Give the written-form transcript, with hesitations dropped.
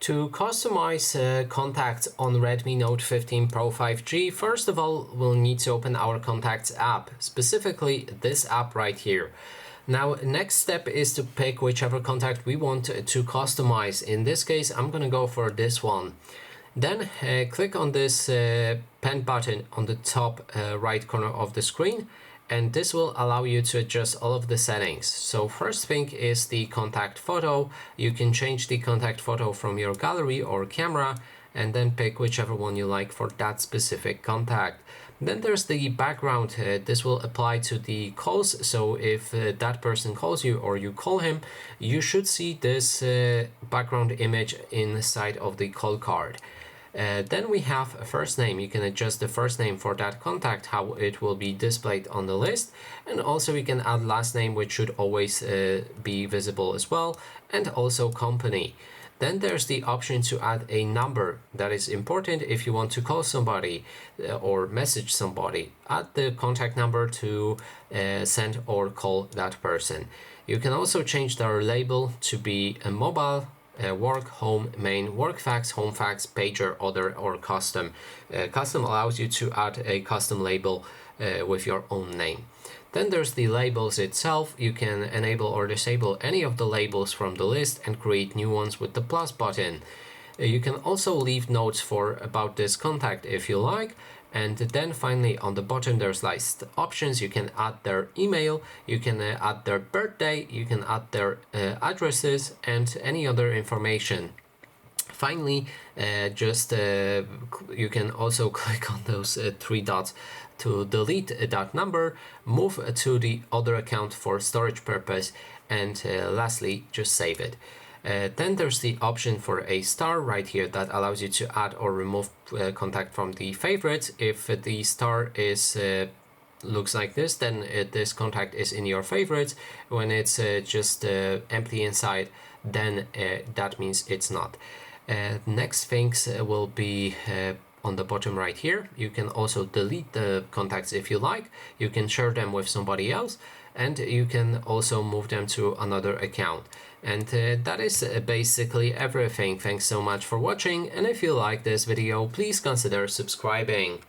To customize contacts on Redmi Note 15 Pro 5G, first of all, we'll need to open our Contacts app, specifically this app right here. Now, next step is to pick whichever contact we want to customize. In this case, I'm gonna go for this one. Then click on this pen button on the top right corner of the screen, and this will allow you to adjust all of the settings. So first thing is the contact photo. You can change the contact photo from your gallery or camera and then pick whichever one you like for that specific contact. Then there's the background. This will apply to the calls. So if that person calls you or you call him, you should see this background image inside of the call card. Then we have a first name. You can adjust the first name for that contact, how it will be displayed on the list. And also you can add last name, which should always be visible as well, and also company. Then there's the option to add a number. That is important if you want to call somebody or message somebody. Add the contact number to send or call that person. You can also change their label to be a mobile, work, home, main, work fax, home fax, pager, other, or custom. Custom allows you to add a custom label with your own name. Then there's the labels itself. You can enable or disable any of the labels from the list and create new ones with the plus button. You can also leave notes for about this contact if you like. And then finally on the bottom there's list options. You can add their email, you can add their birthday, you can add their addresses and any other information. Finally, you can also click on those three dots to delete that number, move to the other account for storage purpose, and lastly just save it. Then there's the option for a star right here that allows you to add or remove contact from the favorites. If the star is looks like this, then this contact is in your favorites. When it's just empty inside, then that means it's not. Next things will be on the bottom right here. You can also delete the contacts if you like. You can share them with somebody else, and you can also move them to another account. And that is basically everything. Thanks so much for watching, and if you like this video, please consider subscribing.